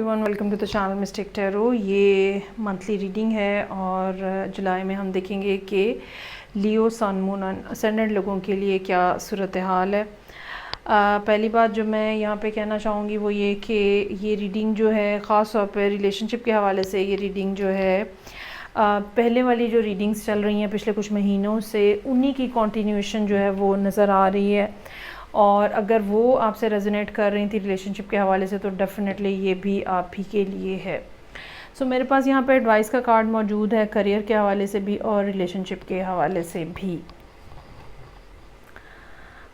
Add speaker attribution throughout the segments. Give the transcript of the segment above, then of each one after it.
Speaker 1: Everyone, welcome to the channel mystic tarot. ये monthly reading है और जुलाई में हम देखेंगे कि लियो, सन, मून असेंडेंट लोगों के लिए क्या सूरत हाल है। पहली बात जो मैं यहाँ पे कहना चाहूँगी वो ये कि ये रीडिंग जो है ख़ास तौर पे रिलेशनशिप के हवाले से ये रीडिंग जो है पहले वाली जो रीडिंग्स चल रही हैं पिछले कुछ महीनों से उन्हीं की कंटिन्यूएशन जो है वो नज़र आ रही है। और अगर वो आपसे रेजोनेट कर रही थी रिलेशनशिप के हवाले से तो डेफ़िनेटली ये भी आप ही के लिए है। सो मेरे पास यहाँ पे एडवाइस का कार्ड मौजूद है करियर के हवाले से भी और रिलेशनशिप के हवाले से भी।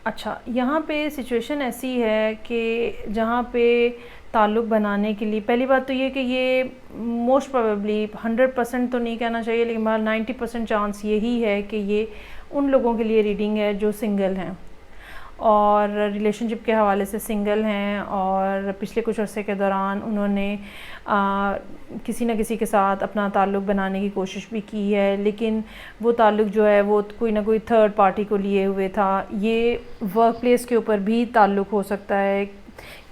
Speaker 1: अच्छा, यहाँ पे सिचुएशन ऐसी है कि जहाँ पे ताल्लुक़ बनाने के लिए पहली बात तो ये कि ये मोस्ट प्रोबेबली 100% तो नहीं कहना चाहिए लेकिन 90% चांस यही है कि ये उन लोगों के लिए रीडिंग है जो सिंगल हैं और रिलेशनशिप के हवाले से सिंगल हैं और पिछले कुछ अरसे के दौरान उन्होंने किसी न किसी के साथ अपना ताल्लुक़ बनाने की कोशिश भी की है, लेकिन वो ताल्लुक़ जो है वो कोई ना कोई थर्ड पार्टी को लिए हुए था। ये वर्क प्लेस के ऊपर भी ताल्लुक़ हो सकता है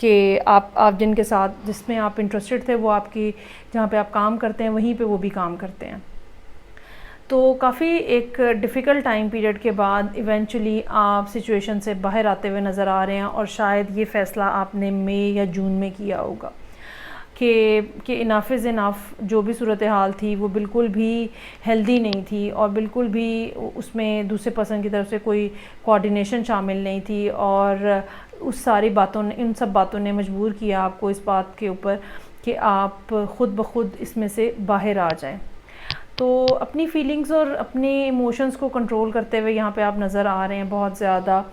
Speaker 1: कि आप जिनके साथ जिसमें आप इंटरेस्टेड थे वो आपकी जहाँ पे आप काम करते हैं वहीं पे वो भी काम करते हैं। तो काफ़ी एक डिफ़िकल्ट टाइम पीरियड के बाद इवेंचुअली आप सिचुएशन से बाहर आते हुए नज़र आ रहे हैं और शायद ये फ़ैसला आपने मई या जून में किया होगा कि इनफ इज़ इनफ। जो भी सूरत हाल थी वो बिल्कुल भी हेल्दी नहीं थी और बिल्कुल भी उसमें दूसरे पर्सन की तरफ से कोई कोऑर्डिनेशन शामिल नहीं थी और उस सारी बातों ने इन सब बातों ने मजबूर किया आपको इस बात के ऊपर कि आप ख़ुद ब खुद इसमें से बाहर आ जाएं। तो अपनी फीलिंग्स और अपने इमोशंस को कंट्रोल करते हुए यहाँ पे आप नज़र आ रहे हैं बहुत ज़्यादा।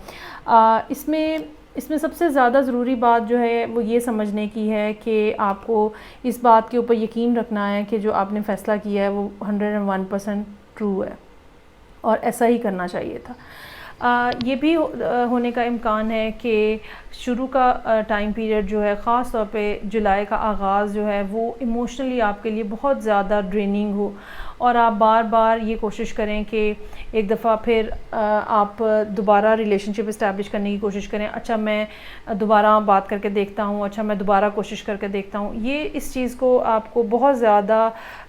Speaker 1: इसमें सबसे ज़्यादा ज़रूरी बात जो है वो ये समझने की है कि आपको इस बात के ऊपर यकीन रखना है कि जो आपने फ़ैसला किया है वो 101% ट्रू है और ऐसा ही करना चाहिए था। ये भी होने का इम्कान है कि शुरू का टाइम पीरियड जो है ख़ास तौर पे जुलाई का आगाज़ जो है वो इमोशनली आपके लिए बहुत ज़्यादा ड्रेनिंग हो और आप बार बार ये कोशिश करें कि एक दफ़ा फिर आप दोबारा रिलेशनशिप इस्टेब्लिश करने की कोशिश करें। अच्छा, मैं दोबारा बात करके देखता हूँ, अच्छा मैं दोबारा कोशिश करके देखता हूँ। ये इस चीज़ को आपको बहुत ज़्यादा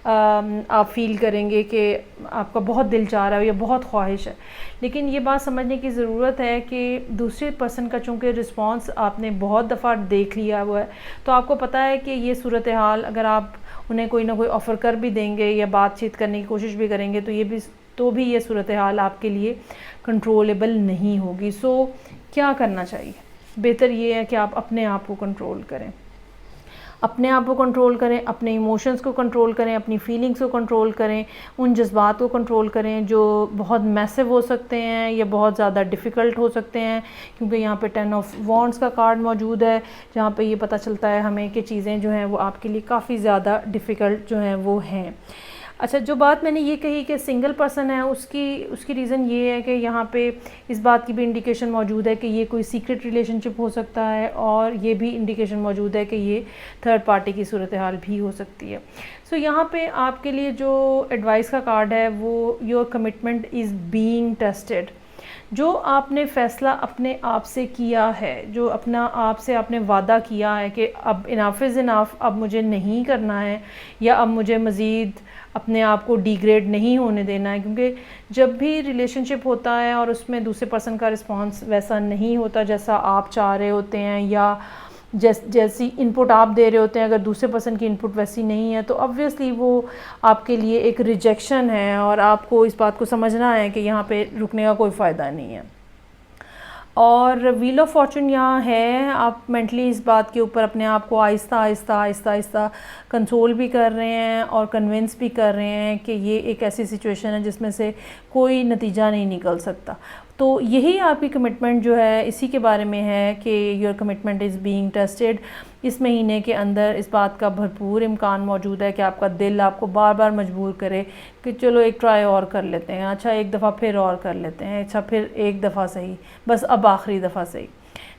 Speaker 1: आप फ़ील करेंगे कि आपका बहुत दिल चाह रहा है या बहुत ख्वाहिश है, लेकिन ये बात समझने की ज़रूरत है कि दूसरे पर्सन का चूँकि रिस्पॉन्स आपने बहुत दफ़ा देख लिया हुआ है तो आपको पता है कि ये सूरत हाल अगर आप उन्हें कोई ना कोई ऑफ़र कर भी देंगे या बातचीत करने की कोशिश भी करेंगे तो भी ये सूरत हाल आपके लिए कंट्रोलेबल नहीं होगी। सो क्या करना चाहिए? बेहतर ये है कि आप अपने आप को कंट्रोल करें, अपने आप को कंट्रोल करें, अपने इमोशंस को कंट्रोल करें, अपनी फीलिंग्स को कंट्रोल करें, उन जज्बात को कंट्रोल करें जो बहुत मैसिव हो सकते हैं या बहुत ज़्यादा डिफ़िकल्ट हो सकते हैं, क्योंकि यहाँ पे 10 ऑफ वॉन्ड्स का कार्ड मौजूद है जहाँ पे ये पता चलता है हमें कि चीज़ें जो हैं वो आपके लिए काफ़ी ज़्यादा डिफ़िकल्ट जो हैं वो हैं। अच्छा, जो बात मैंने ये कही कि सिंगल पर्सन है उसकी रीज़न ये है कि यहाँ पे इस बात की भी इंडिकेशन मौजूद है कि ये कोई सीक्रेट रिलेशनशिप हो सकता है और ये भी इंडिकेशन मौजूद है कि ये थर्ड पार्टी की सूरत हाल भी हो सकती है। सो यहाँ पे आपके लिए जो एडवाइस का कार्ड है वो your commitment is being tested. जो आपने फ़ैसला अपने आप से किया है, जो अपना आप से आपने वादा किया है कि अब इनफ इज़ इनफ, अब मुझे नहीं करना है या अब मुझे मज़ीद अपने आप को डिग्रेड नहीं होने देना है, क्योंकि जब भी रिलेशनशिप होता है और उसमें दूसरे पर्सन का रिस्पांस वैसा नहीं होता जैसा आप चाह रहे होते हैं या जैसी इनपुट आप दे रहे होते हैं, अगर दूसरे पर्सन की इनपुट वैसी नहीं है तो ऑब्वियसली वो आपके लिए एक रिजेक्शन है और आपको इस बात को समझना है कि यहाँ पे रुकने का कोई फ़ायदा नहीं है। और व्हील ऑफ फॉर्चून यहाँ है, आप मेंटली इस बात के ऊपर अपने आप को आहिस्ता आहिस्ता कंसोल भी कर रहे हैं और कन्विंस भी कर रहे हैं कि ये एक ऐसी सिचुएशन है जिसमें से कोई नतीजा नहीं निकल सकता। तो यही आपकी कमिटमेंट जो है इसी के बारे में है कि your commitment is being tested. इस महीने के अंदर इस बात का भरपूर इम्कान मौजूद है कि आपका दिल आपको बार बार मजबूर करे कि चलो एक ट्राई और कर लेते हैं, अच्छा एक दफ़ा फिर और कर लेते हैं, अच्छा फिर एक दफ़ा सही, बस अब आखिरी दफ़ा सही।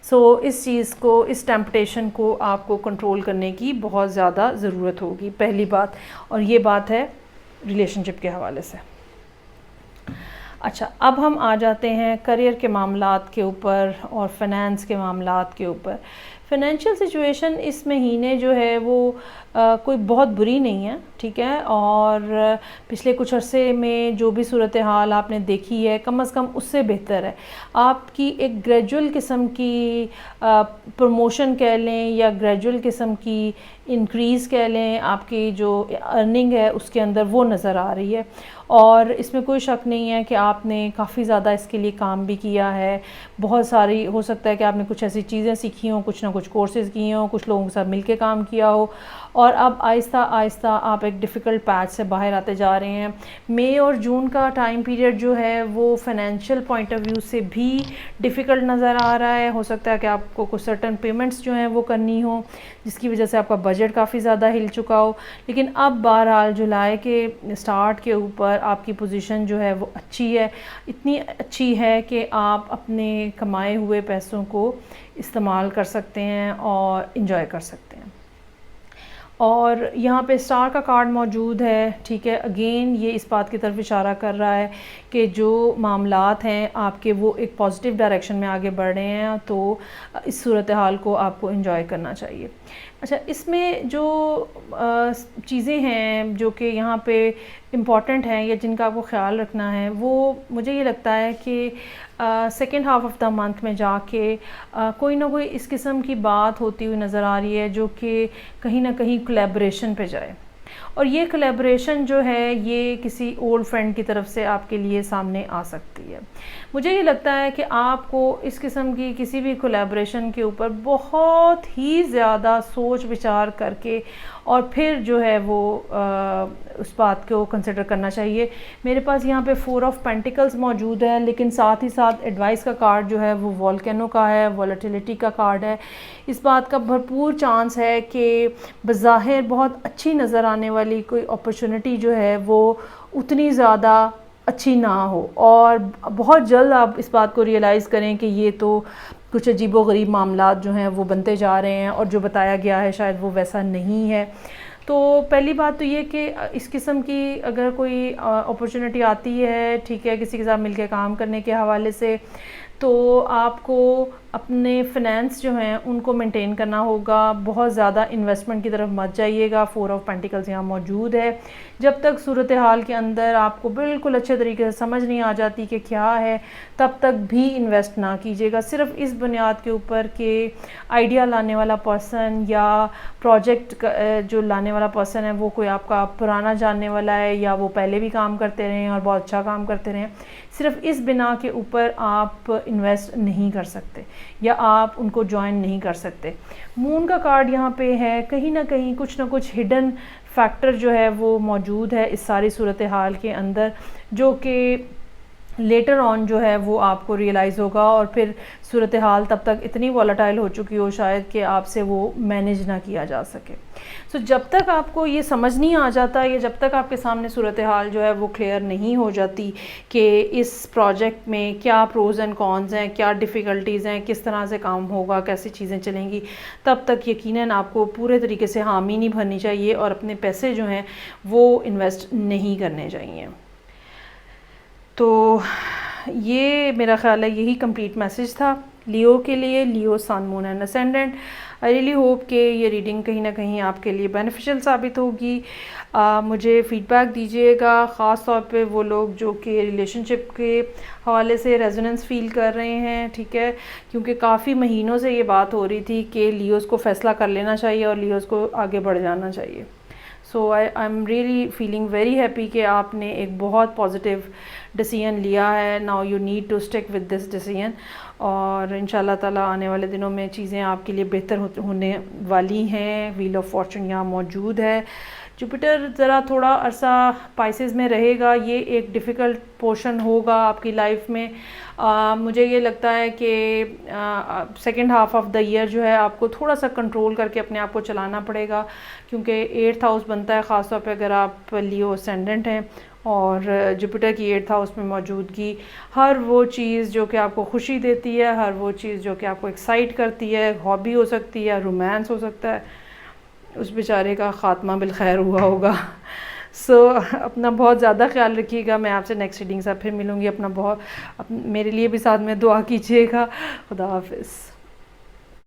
Speaker 1: सो इस चीज़ को, इस टेम्पटेशन को आपको कंट्रोल करने की बहुत ज़्यादा ज़रूरत होगी, पहली बात। और ये बात है रिलेशनशिप के हवाले से। अच्छा, अब हम आ जाते हैं करियर के मामलात के ऊपर और फाइनेंस के मामलात के ऊपर। فائنینشیل سچویشن اس مہینے جو ہے وہ کوئی بہت بری نہیں ہے، ٹھیک ہے، اور پچھلے کچھ عرصے میں جو بھی صورتحال آپ نے دیکھی ہے کم از کم اس سے بہتر ہے. آپ کی ایک گریجول قسم کی پروموشن کہہ لیں یا گریجول قسم کی انکریز کہہ لیں، آپ کی جو ارننگ ہے اس کے اندر وہ نظر آ رہی ہے، اور اس میں کوئی شک نہیں ہے کہ آپ نے کافی زیادہ اس کے لیے کام بھی کیا ہے. بہت ساری ہو سکتا ہے کہ آپ نے کچھ ایسی چیزیں سیکھی ہوں، کچھ نہ کچھ کورسز کیے ہوں، کچھ لوگوں کے ساتھ مل کے کام کیا ہو، اور اب آہستہ آہستہ آپ ایک ڈیفیکلٹ پیچ سے باہر آتے جا رہے ہیں. مئی اور جون کا ٹائم پیریڈ جو ہے وہ فائنینشیل پوائنٹ آف ویو سے بھی ڈیفیکلٹ نظر آ رہا ہے. ہو سکتا ہے کہ آپ کو کچھ سرٹن پیمنٹس جو ہیں وہ کرنی ہوں، جس کی وجہ سے آپ کا بجٹ کافی زیادہ ہل چکا ہو. لیکن اب بہرحال جولائی کے سٹارٹ کے اوپر آپ کی پوزیشن جو ہے وہ اچھی ہے، اتنی اچھی ہے کہ آپ اپنے کمائے ہوئے پیسوں کو استعمال کر سکتے ہیں اور انجوائے کر سکتے ہیں. اور یہاں پہ اسٹار کا کارڈ موجود ہے، ٹھیک ہے. اگین یہ اس بات کی طرف اشارہ کر رہا ہے کہ جو معاملات ہیں آپ کے وہ ایک پازیٹیو ڈائریکشن میں آگے بڑھ رہے ہیں، تو اس صورتحال کو آپ کو انجوائے کرنا چاہیے. اچھا، اس میں جو چیزیں ہیں جو کہ یہاں پہ امپورٹنٹ ہیں یا جن کا آپ کو خیال رکھنا ہے، وہ مجھے یہ لگتا ہے کہ second half of the month میں جا کے کوئی نہ کوئی اس قسم کی بات ہوتی ہوئی نظر آ رہی ہے جو کہ کہیں نہ کہیں کولیبریشن پہ جائے. اور یہ کولیبریشن جو ہے یہ کسی اولڈ فرینڈ کی طرف سے آپ کے لیے سامنے آ سکتی ہے. مجھے یہ لگتا ہے کہ آپ کو اس قسم کی کسی بھی کولیبریشن کے اوپر بہت ہی زیادہ سوچ بچار کر کے اور پھر جو ہے وہ اس بات کو کنسیڈر کرنا چاہیے. میرے پاس یہاں پہ 4 آف پینٹیکلز موجود ہے، لیکن ساتھ ہی ساتھ ایڈوائس کا کارڈ جو ہے وہ والکینو کا ہے، والیٹیلیٹی کا کارڈ ہے. اس بات کا بھرپور چانس ہے کہ بظاہر بہت اچھی نظر آنے والی کوئی اپرچونٹی جو ہے وہ اتنی زیادہ اچھی نہ ہو، اور بہت جلد آپ اس بات کو ریئلائز کریں کہ یہ تو کچھ عجیب و غریب معاملات جو ہیں وہ بنتے جا رہے ہیں، اور جو بتایا گیا ہے شاید وہ ویسا نہیں ہے. تو پہلی بات تو یہ کہ اس قسم کی اگر کوئی اپرچونٹی آتی ہے، ٹھیک ہے، کسی کے ساتھ مل کے کام کرنے کے حوالے سے، تو آپ کو اپنے فنانس جو ہیں ان کو مینٹین کرنا ہوگا. بہت زیادہ انویسٹمنٹ کی طرف مت جائیے گا. 4 آف پینٹیکلز یہاں موجود ہے. جب تک صورتحال کے اندر آپ کو بالکل اچھے طریقے سے سمجھ نہیں آ جاتی کہ کیا ہے، تب تک بھی انویسٹ نہ کیجیے گا صرف اس بنیاد کے اوپر کہ آئیڈیا لانے والا پرسن یا پروجیکٹ جو لانے والا پرسن ہے وہ کوئی آپ کا پرانا جاننے والا ہے یا وہ پہلے بھی کام کرتے رہے ہیں اور بہت اچھا کام کرتے رہے ہیں. صرف اس بنا کے اوپر آپ انویسٹ نہیں کر سکتے یا آپ ان کو جوائن نہیں کر سکتے. مون کا کارڈ یہاں پہ ہے، کہیں نہ کہیں کچھ نہ کچھ ہڈن فیکٹر جو ہے وہ موجود ہے اس ساری صورتحال کے اندر، جو کہ لیٹر آن جو ہے وہ آپ کو ریئلائز ہوگا، اور پھر صورتحال تب تک اتنی والیٹائل ہو چکی ہو شاید کہ آپ سے وہ مینیج نہ کیا جا سکے. سو جب تک آپ کو یہ سمجھ نہیں آ جاتا یا جب تک آپ کے سامنے صورتحال جو ہے وہ کلیئر نہیں ہو جاتی کہ اس پروجیکٹ میں کیا پروز اینڈ کونز ہیں، کیا ڈیفیکلٹیز ہیں، کس طرح سے کام ہوگا، کیسی چیزیں چلیں گی، تب تک یقیناً آپ کو پورے طریقے سے حامی نہیں بھرنی چاہیے اور اپنے پیسے جو ہیں وہ انویسٹ نہیں کرنے چاہیے. تو یہ میرا خیال ہے یہی کمپلیٹ میسیج تھا لیو کے لیے، Leo sun moon and ascendant. I really hope کہ یہ ریڈنگ کہیں نہ کہیں آپ کے لیے بینیفیشل ثابت ہوگی. مجھے فیڈ بیک دیجیے گا، خاص طور پہ وہ لوگ جو کہ ریلیشن شپ کے حوالے سے ریزوننس فیل کر رہے ہیں، ٹھیک ہے، کیونکہ کافی مہینوں سے یہ بات ہو رہی تھی کہ لیوز کو فیصلہ کر لینا چاہیے اور لیوز کو آگے بڑھ جانا چاہیے. So I am really feeling very happy کہ آپ نے ایک بہت پازیٹیو ڈیسیژن لیا ہے. Now you need to stick with this decision, اور ان شاء اللہ تعالیٰ آنے والے دنوں میں چیزیں آپ کے لیے بہتر ہونے والی ہیں. ویل آف فارچون یہاں موجود ہے. جوپیٹر ذرا تھوڑا عرصہ پائسز میں رہے گا، یہ ایک ڈیفیکلٹ پورشن ہوگا آپ کی لائف میں. مجھے یہ لگتا ہے کہ second half of the year جو ہے آپ کو تھوڑا سا کنٹرول کر کے اپنے آپ کو چلانا پڑے گا، کیونکہ 8th ہاؤس بنتا ہے خاص طور پہ اگر آپ لیو اسینڈنٹ ہیں، اور جوپیٹر کی 8th ہاؤس میں موجودگی ہر وہ چیز جو کہ آپ کو خوشی دیتی ہے، ہر وہ چیز جو کہ آپ کو ایکسائٹ کرتی ہے، ہابی ہو سکتی ہے، رومانس ہو سکتا ہے، اس بیچارے کا خاتمہ بالخیر ہوا ہوگا. سو اپنا بہت زیادہ خیال رکھیے گا. میں آپ سے نیکسٹ ریڈنگ سے پھر ملوں گی. میرے لیے بھی ساتھ میں دعا کیجیے گا. خدا حافظ.